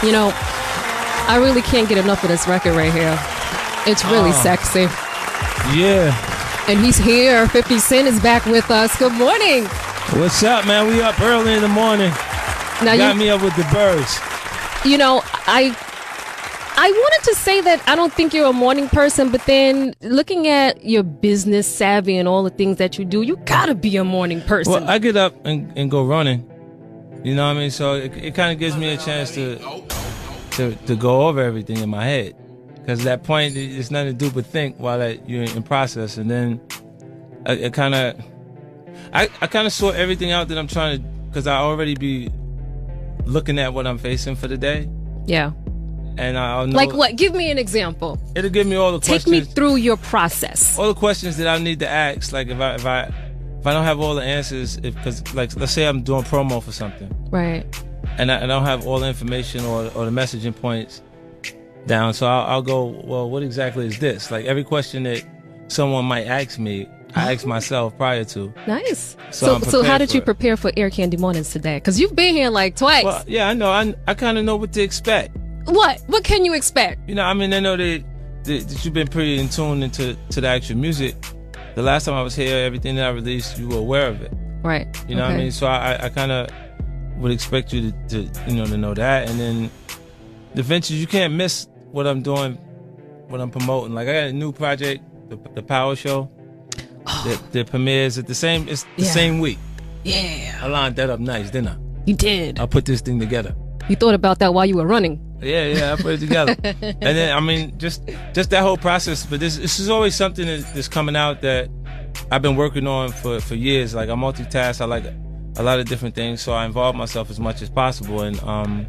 You know, I really can't get enough of this record right here. It's really sexy. Yeah. And he's here. 50 Cent is back with us. Good morning. What's up, man? We up early in the morning. Now Got me up with the birds. You know, I wanted to say that I don't think you're a morning person, but then looking at your business savvy and all the things that you do, you gotta be a morning person. Well, I get up and go running. You know what I mean? So it kind of gives me a chance to go over everything in my head. Because at that point, it's nothing to do but think while you're in process. And then I kind of sort everything out that I'm trying to, because I already be looking at what I'm facing for the day. Yeah. And I'll know. Like what? Give me an example. It'll give me all the questions. Take me through your process. All the questions that I need to ask. Like if I don't have all the answers, because like let's say I'm doing promo for something. Right. And I don't have all the information or the messaging points down. So I'll go, well, what exactly is this? Like every question that someone might ask me, I ask myself prior to. Nice. So how did you prepare for Air Candy Mornings today? Because you've been here like twice. Well, yeah, I know. I kind of know what to expect. What? What can you expect? You know, I mean, I know that you've been pretty in tune into the actual music. The last time I was here, everything that I released, you were aware of it. Right. You know what I mean? So I kind of would expect you to know that. And then the ventures, you can't miss what I'm doing, what I'm promoting. Like I got a new project, the Power Show, that premieres at the same week. Yeah. I lined that up nice, didn't I? You did. I put this thing together. You thought about that while you were running. Yeah, I put it together. And then, I mean, just that whole process. But this is always something that's coming out that I've been working on for years. Like I multitask. I like a lot of different things. So I involve myself as much as possible. And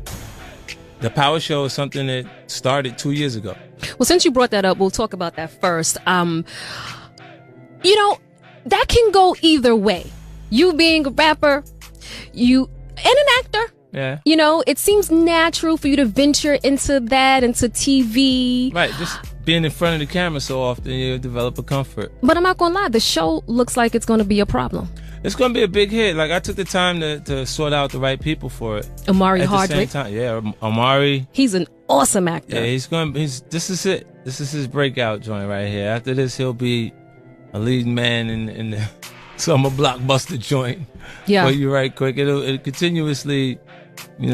the Power Show is something that started 2 years ago. Well, since you brought that up, we'll talk about that first. You know, that can go either way. You being a rapper, and an actor. Yeah. You know, it seems natural for you to venture into TV. Right. Just being in front of the camera so often, you develop a comfort. But I'm not going to lie. The show looks like it's going to be a problem. It's going to be a big hit. Like, I took the time to sort out the right people for it. Amari At Hardwick. the same time. Yeah, Amari. He's an awesome actor. Yeah, this is it. This is his breakout joint right here. After this, he'll be a leading man in the summer blockbuster joint. Yeah. But you're right, quick. It'll continuously,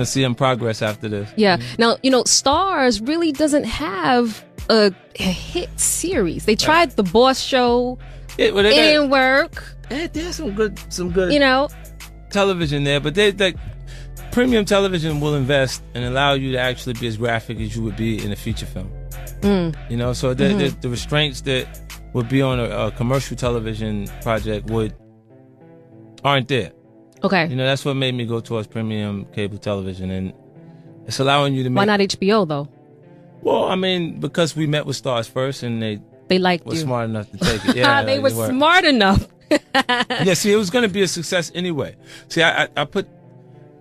see him progress after this. Yeah. Now, Stars really doesn't have a hit series. They tried The Boss Show. It didn't work. There's some good, television there, but premium television will invest and allow you to actually be as graphic as you would be in a feature film. So the restraints that would be on a commercial television project aren't there. Okay. That's what made me go towards premium cable television, and it's allowing you to make. Why not HBO though? Well, I mean, because we met with Stars first, and they liked were you. Smart enough to take it. Yeah, they were smart enough. Yeah, see, it was going to be a success anyway. See, I put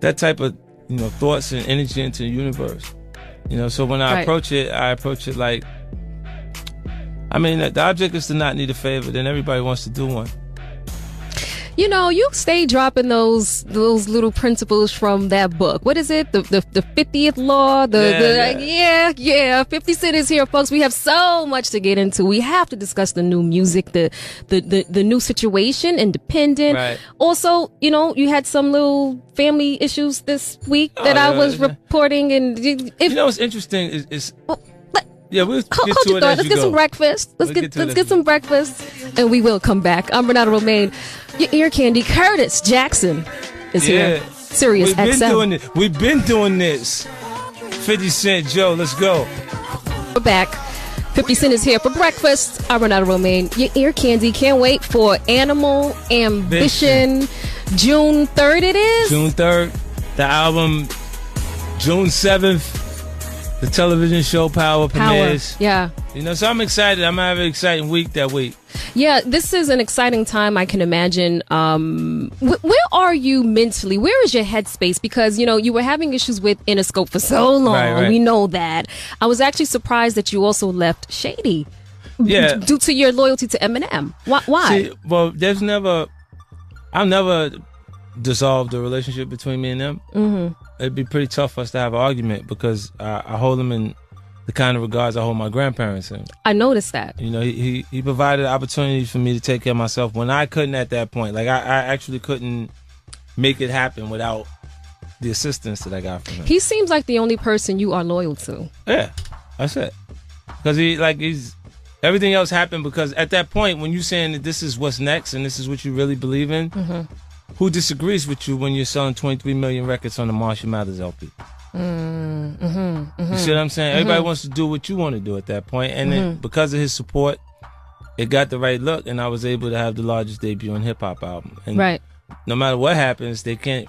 that type of thoughts and energy into the universe. So when I approach it like, I mean, the object is to not need a favor. Then everybody wants to do one. You stay dropping those little principles from that book. What is it? The 50th law? 50 Cent is here, folks. We have so much to get into. We have to discuss the new music, the new situation, independent. Right. Also, you had some little family issues this week that I was reporting. And what's interesting is yeah, we'll get hold to your it thought. as Let's you get go. some breakfast. Let's get some breakfast, and we will come back. I'm Renata Romaine. Your ear candy, Curtis Jackson, is here. Sirius XM. We've been doing this. 50 Cent Joe, let's go. We're back. 50 Cent is here for breakfast. I'm Renata Romaine. Your ear candy. Can't wait for Animal Ambition. June 3rd it is. June 3rd. The album June 7th. The television show Power premieres. Yeah. So I'm excited. I'm going to have an exciting week that week. Yeah, this is an exciting time, I can imagine. Where are you mentally? Where is your headspace? Because, you were having issues with Interscope for so long. Right. We know that. I was actually surprised that you also left Shady. Yeah. Due to your loyalty to Eminem. Why? See, well, I'll never dissolve the relationship between me and them, it'd be pretty tough for us to have an argument because I hold them in the kind of regards I hold my grandparents in. I noticed that. You know, he provided opportunities for me to take care of myself when I couldn't at that point. Like, I actually couldn't make it happen without the assistance that I got from him. He seems like the only person you are loyal to. Yeah, that's it. Because he's everything else happened because at that point, when you're saying that this is what's next and this is what you really believe in, who disagrees with you when you're selling 23 million records on the Marshall Mathers LP? You see what I'm saying? Everybody wants to do what you want to do at that point, and then because of his support, it got the right look, and I was able to have the largest debut in hip hop album. And no matter what happens, they can't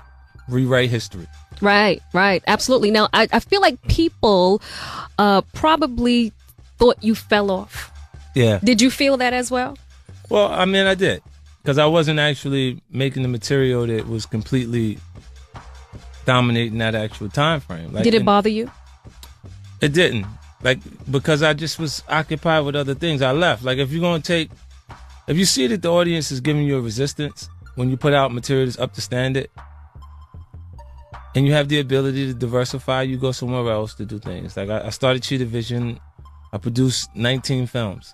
rewrite history. Right, absolutely. Now, I feel like people probably thought you fell off. Yeah. Did you feel that as well? Well, I mean, I did, because I wasn't actually making the material that was completely dominating that actual time frame. Like, did it bother you? It didn't. Like, because I just was occupied with other things. I left. Like, if you see that the audience is giving you a resistance when you put out material that's up to standard, and you have the ability to diversify, you go somewhere else to do things. Like, I started Cheetah Vision. I produced 19 films.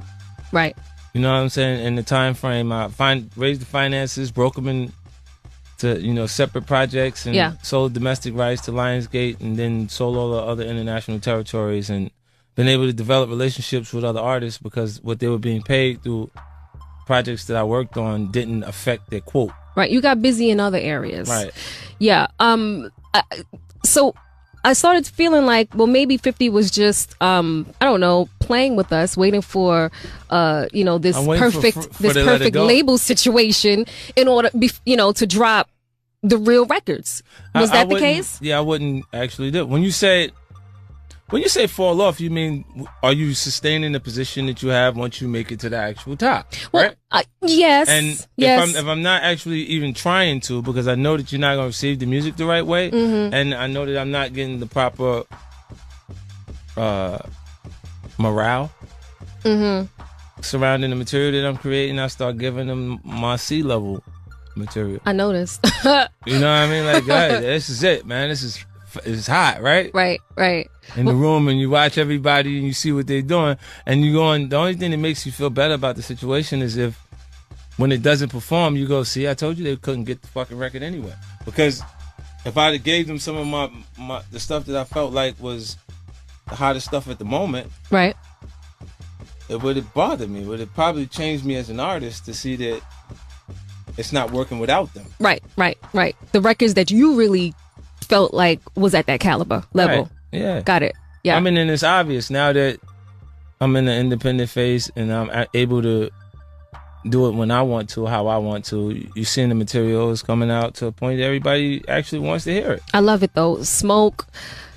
Right. You know what I'm saying? In the time frame, I raised the finances, broke them into separate projects, and sold domestic rights to Lionsgate, and then sold all the other international territories, and been able to develop relationships with other artists because what they were being paid through projects that I worked on didn't affect their quote. Right. You got busy in other areas. Right. Yeah. So I started feeling like, well, maybe 50 was just, I don't know, playing with us, waiting for, this perfect label situation in order, to drop the real records. Was that the case? Yeah, I wouldn't actually do it. When you say fall off, you mean, are you sustaining the position that you have once you make it to the actual top? Well, right? Yes. And if I'm not actually even trying to, because I know that you're not going to receive the music the right way, and I know that I'm not getting the proper morale surrounding the material that I'm creating, I start giving them my C-level material. I noticed. You know what I mean? Like, guys, this is it, man. It's hot, right? Right. In the room, and you watch everybody and you see what they're doing, and you go on. The only thing that makes you feel better about the situation is if, when it doesn't perform, you go, see, I told you they couldn't get the fucking record anyway. Because if I'd have gave them some of the stuff that I felt like was the hottest stuff at the moment, right, it would have bothered me. It would have probably changed me as an artist to see that it's not working without them. Right. The records that you really felt like was at that caliber level. Right. Yeah. Got it. Yeah. I mean, and it's obvious now that I'm in the independent phase and I'm able to do it when I want to, how I want to. You're seeing the material is coming out to a point that everybody actually wants to hear it. I love it though. Smoke,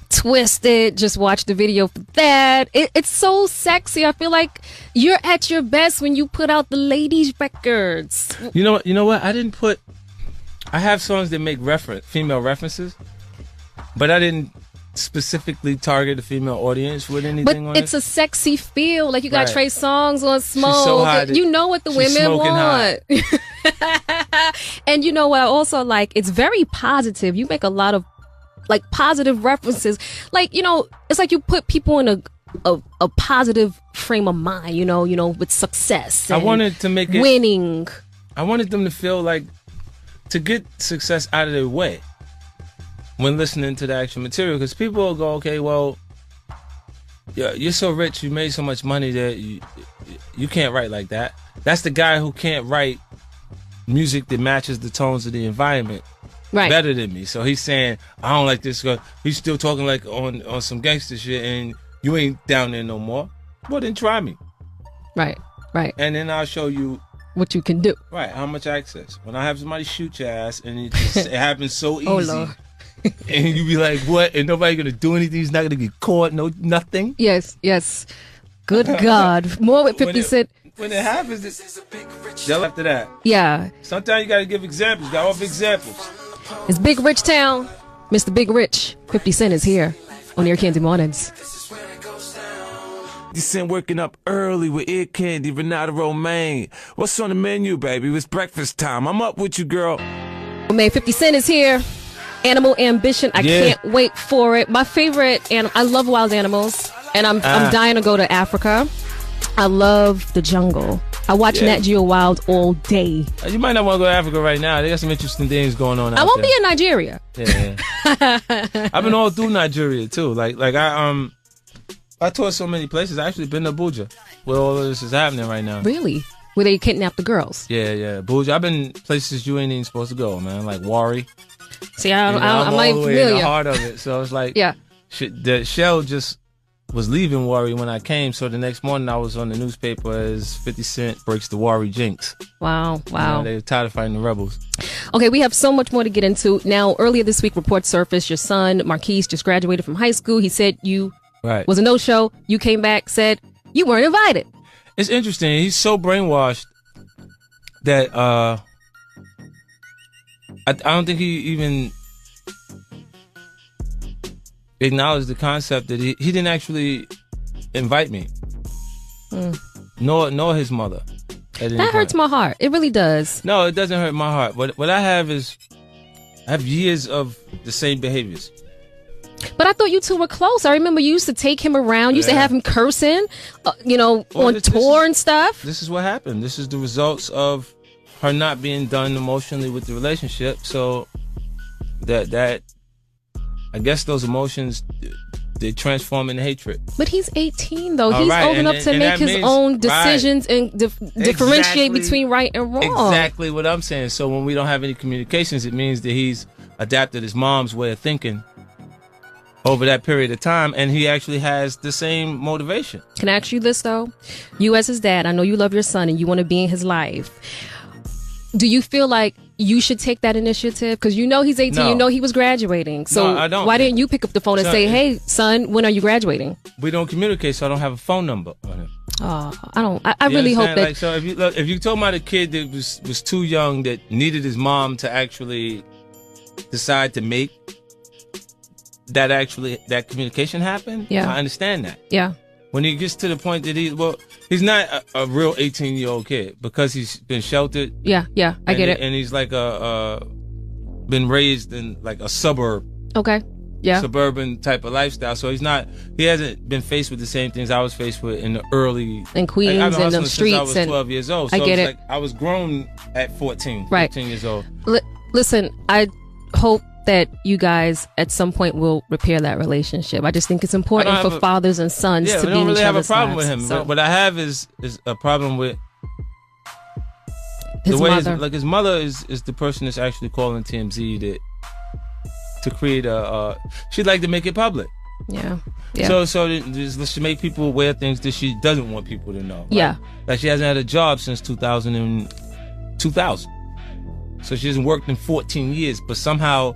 Twisted, just watch the video for that. It's so sexy. I feel like you're at your best when you put out the ladies records. You know what? I have songs that make female references, but I didn't specifically target the female audience with anything on it. But it's a sexy feel. Like you got Trey Songs on Smoke. She's so hot. You know what the women want. And you know what I also like? It's very positive. You make a lot of like positive references. Like, it's like you put people in a positive frame of mind, with success. I wanted to make it winning. I wanted them to feel like to get success out of their way when listening to the actual material, because people will go, okay, well, you're so rich, you made so much money that you can't write like that. That's the guy who can't write music that matches the tones of the environment better than me. So he's saying, I don't like this guy. He's still talking like on some gangster shit, and you ain't down there no more. Well, then try me. Right. And then I'll show you what you can do. Right, how much access. When I have somebody shoot your ass and it happens so easy. Oh, Lord. And you be like, what? And nobody gonna do anything? He's not gonna get caught? Nothing? Yes. Good God. More with 50 Cent. When it happens, they'll after that. Yeah. Sometimes you gotta give examples. Got off examples. It's Big Rich Town. Mr. Big Rich. 50 Cent is here on Ear Candy Mornings. Cent working up early with Ear Candy, Renata Romaine. What's on the menu, baby? It's breakfast time. I'm up with you, girl. Man, 50 Cent is here. Animal Ambition. I can't wait for it. My favorite animal. I love wild animals, and I'm dying to go to Africa. I love the jungle. I watch Nat Geo Wild all day. You might not want to go to Africa right now. They got some interesting things going on out there. I won't be in Nigeria. Yeah. I've been all through Nigeria too. Like I toured so many places. I actually been to Abuja, where all of this is happening right now. Really? Where they kidnap the girls? Yeah. Abuja. I've been places you ain't even supposed to go, man. Like Wari. See, I'm all the way in the heart of it. So it's like, yeah. The shell just was leaving Wari when I came. So the next morning I was on the newspaper as 50 Cent breaks the Wari jinx. Wow. They were tired of fighting the rebels. Okay, we have so much more to get into. Now, earlier this week, reports surfaced your son, Marquise, just graduated from high school. He said you was a no-show. You came back, said you weren't invited. It's interesting. He's so brainwashed that I don't think he even acknowledged the concept that he didn't actually invite me, nor his mother. That hurts my heart. It really does. No, it doesn't hurt my heart. What I have is I have years of the same behaviors. But I thought you two were close. I remember you used to take him around. You used to have him cursing, on tour and stuff. This is what happened. This is the results of her not being done emotionally with the relationship. So that I guess those emotions, they transform into hatred. But he's 18 though. He's old enough to make his own decisions and differentiate between right and wrong. Exactly what I'm saying. So when we don't have any communications, it means that he's adapted his mom's way of thinking over that period of time, and he actually has the same motivation. Can I ask you this though? You as his dad, I know you love your son and you want to be in his life. Do you feel like you should take that initiative? Because you know he's 18, No. You know he was graduating. So No, I don't. Why didn't you pick up the phone and say, hey, son, when are you graduating? We don't communicate, so I don't have a phone number on him. Oh, I really hope that... Like, so if you told me the kid that was too young, that needed his mom to actually decide to make that communication happen, I understand that. Yeah. When he gets to the point that he's not a real 18-year-old kid because he's been sheltered. Yeah, I get it. And he's like been raised in like a suburb. Okay. Yeah. Suburban type of lifestyle. So he hasn't been faced with the same things I was faced with in the early... In Queens and the streets. I was 12 years old. So I get it. Like I was grown at 14, right. 15 years old. Listen, I hope that you guys at some point will repair that relationship. I just think it's important for fathers and sons to be in each other's lives. I don't really have a problem with him. So. What I have is a problem with his mother. His mother is the person that's actually calling TMZ to create she'd like to make it public. Yeah. So she make people aware of things that she doesn't want people to know. Right? Yeah. Like she hasn't had a job since 2000. So she hasn't worked in 14 years, but somehow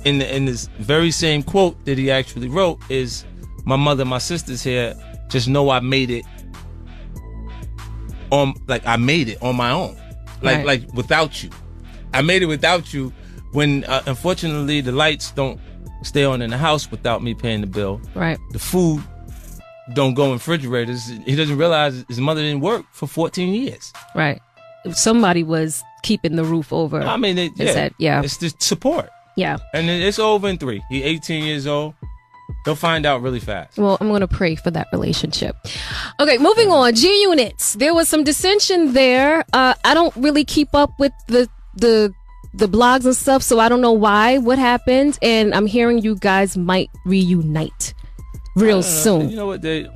in this very same quote that he actually wrote is, my mother, my sister's here, just know I made it on my own. Like without you. I made it without you when unfortunately the lights don't stay on in the house without me paying the bill. Right. The food don't go in refrigerators. He doesn't realize his mother didn't work for 14 years. Right. Somebody was keeping the roof over. I mean, it's the support. Yeah. And it's over in 3. He's 18 years old. He'll find out really fast. Well, I'm going to pray for that relationship. Okay, moving on. G-Units. There was some dissension there. I don't really keep up with the blogs and stuff, so I don't know what happened. And I'm hearing you guys might reunite real soon. You know what? They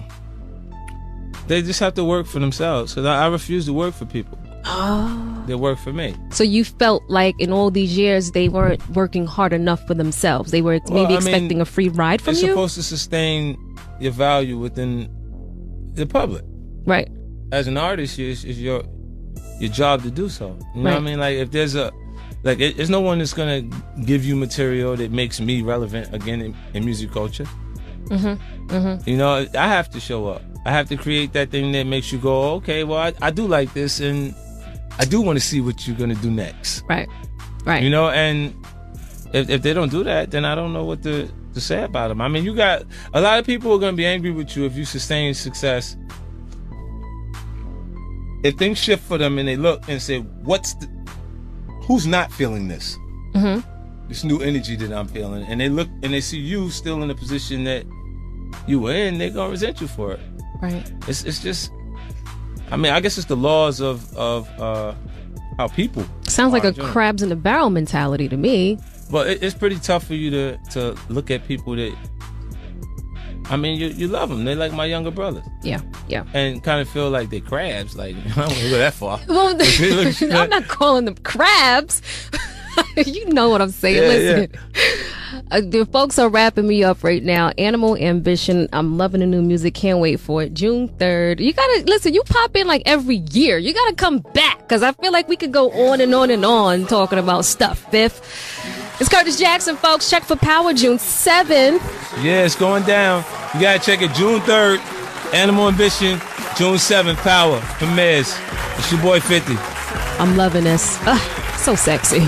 just have to work for themselves. So I refuse to work for people. Oh. They work for me. So you felt like in all these years they weren't working hard enough for themselves. They were expecting a free ride from you? It's supposed to sustain your value within the public. Right. As an artist, it's your job to do so. You know what I mean? Like if there's there's no one that's gonna give you material that makes me relevant again in music culture. Mm-hmm. Mm-hmm. You know, I have to show up. I have to create that thing that makes you go, okay, well, I do like this, and I do want to see what you're gonna do next. Right. You know, and if they don't do that, then I don't know what to say about them. I mean, you got a lot of people who are gonna be angry with you if you sustain success. If things shift for them and they look and say, who's not feeling this? This new energy that I'm feeling, and they look and they see you still in the position that you were in, they're gonna resent you for it. Right. It's just, I mean, I guess it's the laws of how people. Sounds like a crabs in the barrel mentality to me. But it's pretty tough for you to look at people that, I mean, you love them. They're like my younger brothers. Yeah. And kind of feel like they're crabs. Like, I don't want to go that far. Well, I'm not calling them crabs. You know what I'm saying. Listen. The folks are wrapping me up right now. Animal Ambition. I'm loving the new music. Can't wait for it. June 3rd. You gotta listen. You pop in like every year. You gotta come back because I feel like we could go on and on and on talking about stuff. Fifth. It's Curtis Jackson, folks. Check for Power June 7th. Yeah, it's going down. You gotta check it June 3rd. Animal Ambition. June 7th. Power. Premieres. It's your boy 50. I'm loving this. So sexy.